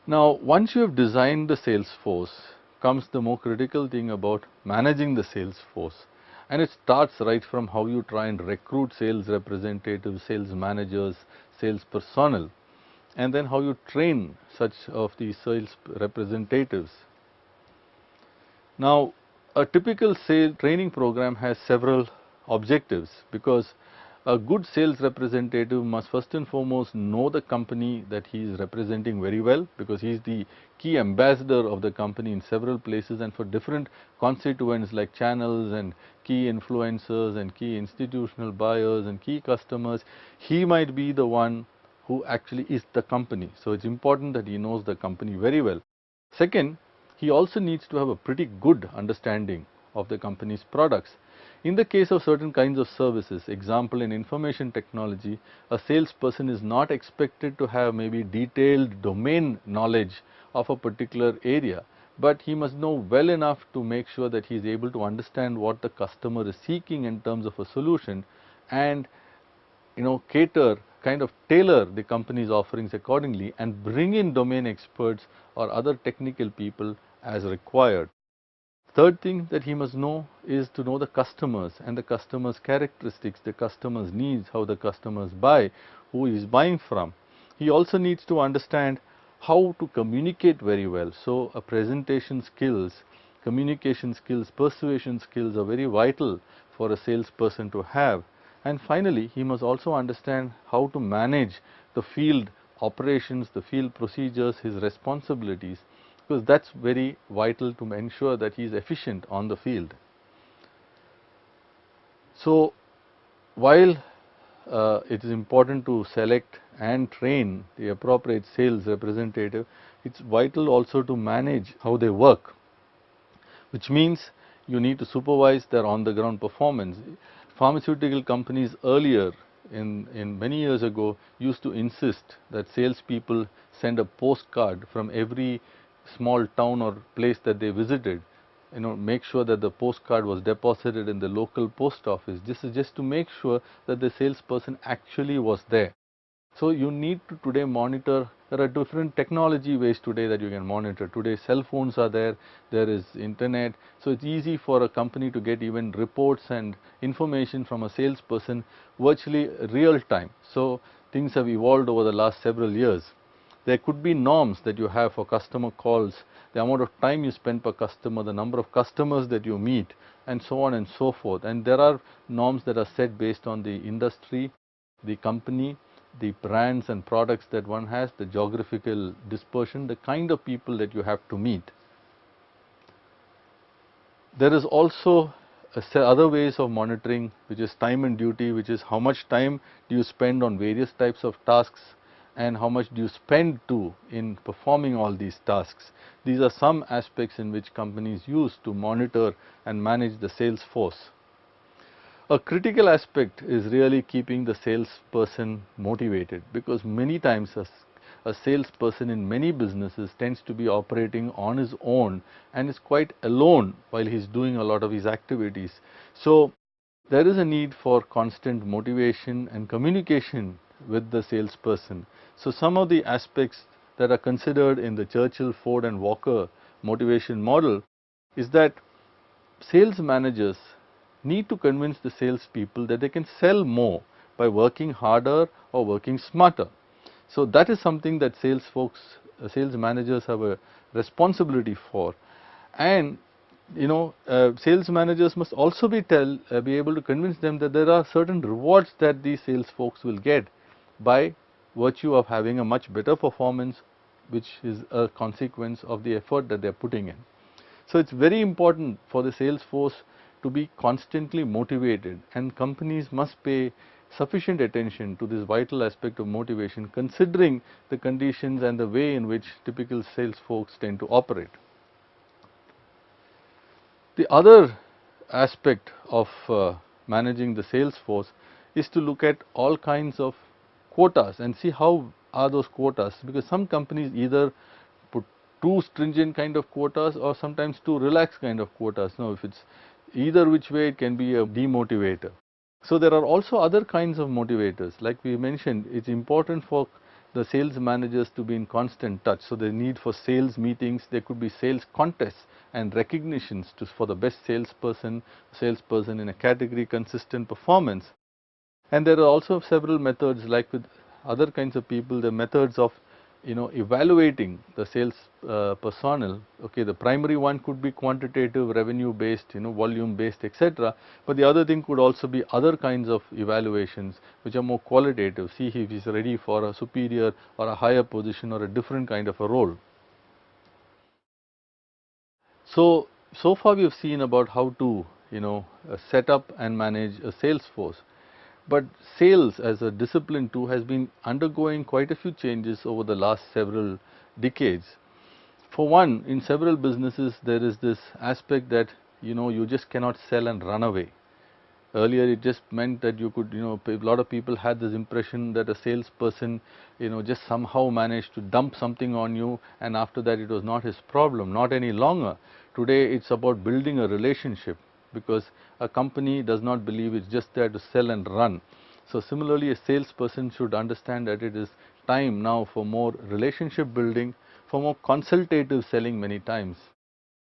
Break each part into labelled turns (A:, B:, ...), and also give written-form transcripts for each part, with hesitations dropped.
A: Now, once you have designed the sales force, comes the more critical thing about managing the sales force. And it starts right from how you try and recruit sales representatives, sales managers, sales personnel, and then how you train such of the sales representatives. Now, a typical sales training program has several objectives, because a good sales representative must first and foremost know the company that he is representing very well, because he is the key ambassador of the company in several places and for different constituents like channels and key influencers and key institutional buyers and key customers. He might be the one who actually is the company. So, it is important that he knows the company very well. Second, he also needs to have a pretty good understanding of the company's products. In the case of certain kinds of services, example in information technology, a salesperson is not expected to have maybe detailed domain knowledge of a particular area, but he must know well enough to make sure that he is able to understand what the customer is seeking in terms of a solution, and cater, kind of tailor the company's offerings accordingly and bring in domain experts or other technical people as required. Third thing that he must know is to know the customers and the customers' characteristics, the customers' needs, how the customers buy, who he is buying from. He also needs to understand how to communicate very well. So, a presentation skills, communication skills, persuasion skills are very vital for a salesperson to have. And finally, he must also understand how to manage the field operations, the field procedures, his responsibilities, because that is very vital to ensure that he is efficient on the field. So, while it is important to select and train the appropriate sales representative, it is vital also to manage how they work, which means you need to supervise their on the ground performance. Pharmaceutical companies earlier in many years ago used to insist that salespeople send a postcard from every small town or place that they visited, make sure that the postcard was deposited in the local post office. This is just to make sure that the salesperson actually was there. So, you need to today monitor. There are different technology ways today that you can monitor. Today cell phones are there, there is internet. So, it is easy for a company to get even reports and information from a salesperson virtually real time. So, things have evolved over the last several years. There could be norms that you have for customer calls, the amount of time you spend per customer, the number of customers that you meet, and so on and so forth. And there are norms that are set based on the industry, the company, the brands and products that one has, the geographical dispersion, the kind of people that you have to meet. There is also other ways of monitoring, which is time and duty, which is how much time do you spend on various types of tasks and how much do you spend too in performing all these tasks. These are some aspects in which companies use to monitor and manage the sales force. A critical aspect is really keeping the salesperson motivated, because many times a salesperson in many businesses tends to be operating on his own and is quite alone while he is doing a lot of his activities. So, there is a need for constant motivation and communication with the salesperson. So, some of the aspects that are considered in the Churchill, Ford and Walker motivation model is that sales managers need to convince the salespeople that they can sell more by working harder or working smarter. So, that is something that sales managers have a responsibility for, and sales managers must also be able to convince them that there are certain rewards that these sales folks will get by virtue of having a much better performance, which is a consequence of the effort that they are putting in. So, it is very important for the sales force to be constantly motivated, and companies must pay sufficient attention to this vital aspect of motivation, considering the conditions and the way in which typical sales folks tend to operate. The other aspect of managing the sales force is to look at all kinds of quotas and see how are those quotas, because some companies either put too stringent kind of quotas or sometimes too relaxed kind of quotas. Now, if it is either which way, it can be a demotivator. So, there are also other kinds of motivators, like we mentioned. It is important for the sales managers to be in constant touch. So, the need for sales meetings, there could be sales contests and recognitions for the best salesperson in a category, consistent performance. And there are also several methods, like with other kinds of people, the methods of evaluating the sales personnel. Okay, the primary one could be quantitative, revenue based, volume based, etc. But the other thing could also be other kinds of evaluations which are more qualitative. See if he is ready for a superior or a higher position or a different kind of a role. So far we have seen about how to set up and manage a sales force. But sales as a discipline too has been undergoing quite a few changes over the last several decades. For one, in several businesses there is this aspect that you just cannot sell and run away. Earlier it just meant that you could, a lot of people had this impression that a salesperson, just somehow managed to dump something on you, and after that it was not his problem, not any longer. Today it's about building a relationship, because a company does not believe it's just there to sell and run. So similarly, a salesperson should understand that it is time now for more relationship building, for more consultative selling many times.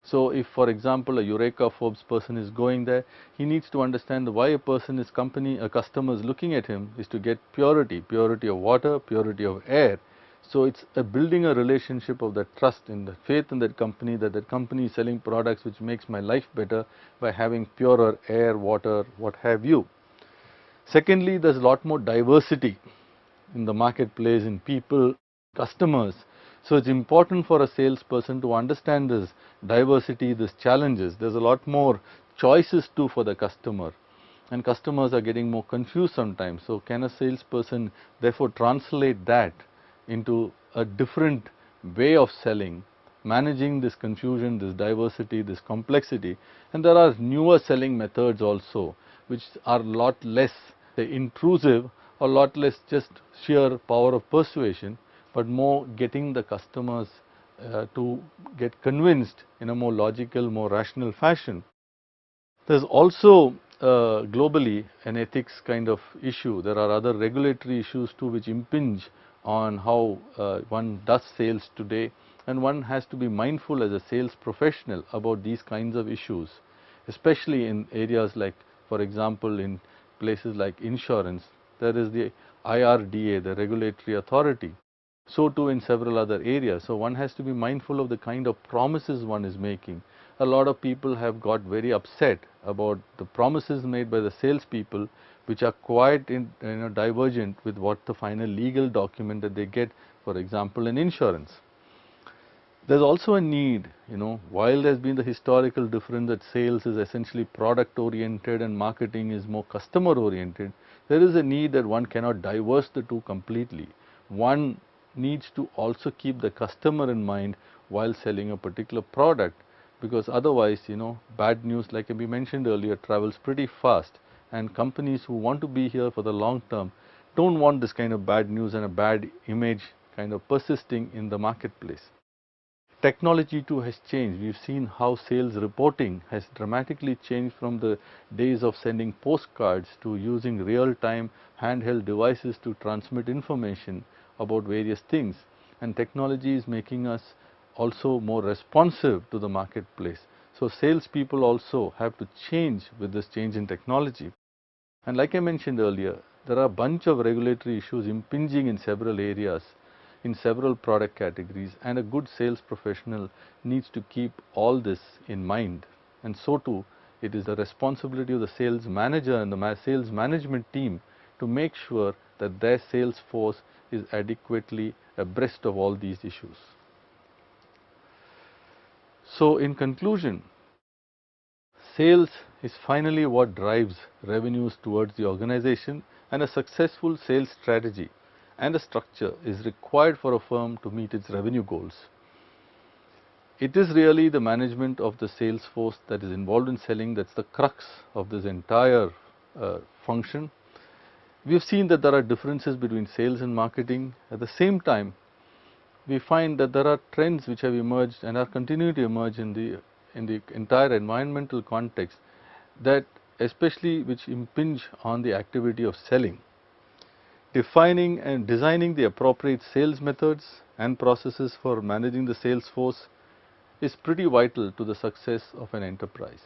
A: So if, for example, a Eureka Forbes person is going there, he needs to understand why a customer is looking at him is to get purity of water, purity of air. So it's building a relationship of that trust in the faith in that company is selling products which makes my life better by having purer air, water, what have you. Secondly, there's a lot more diversity in the marketplace, in people, customers. So it's important for a salesperson to understand this diversity, these challenges. There's a lot more choices too for the customer, and customers are getting more confused sometimes. So can a salesperson therefore translate that into a different way of selling, managing this confusion, this diversity, this complexity? And there are newer selling methods also, which are a lot less intrusive, or a lot less just sheer power of persuasion, but more getting the customers to get convinced in a more logical, more rational fashion. There's also globally an ethics kind of issue. There are other regulatory issues too which impinge on how one does sales today, and one has to be mindful as a sales professional about these kinds of issues, especially in areas like, for example, in places like insurance. There is the IRDA, the regulatory authority. So too in several other areas. So one has to be mindful of the kind of promises one is making. A lot of people have got very upset about the promises made by the salespeople, which are quite divergent with what the final legal document that they get, for example, in insurance. There's also a need, while there's been the historical difference that sales is essentially product oriented and marketing is more customer oriented, there is a need that one cannot divorce the two completely. One needs to also keep the customer in mind while selling a particular product, because otherwise, bad news, like we mentioned earlier, travels pretty fast, and companies who want to be here for the long term don't want this kind of bad news and a bad image kind of persisting in the marketplace. Technology too has changed. We've seen how sales reporting has dramatically changed from the days of sending postcards to using real-time handheld devices to transmit information about various things. And technology is making us also more responsive to the marketplace. So salespeople also have to change with this change in technology. And like I mentioned earlier, there are a bunch of regulatory issues impinging in several areas, in several product categories, and a good sales professional needs to keep all this in mind. And so too, it is the responsibility of the sales manager and the sales management team to make sure that their sales force is adequately abreast of all these issues. So in conclusion, sales is finally what drives revenues towards the organization, and a successful sales strategy and a structure is required for a firm to meet its revenue goals. It is really the management of the sales force that is involved in selling that's the crux of this entire function. We have seen that there are differences between sales and marketing. At the same time, we find that there are trends which have emerged and are continuing to emerge in the entire environmental context, that especially which impinge on the activity of selling. defining and designing the appropriate sales methods and processes for managing the sales force is pretty vital to the success of an enterprise.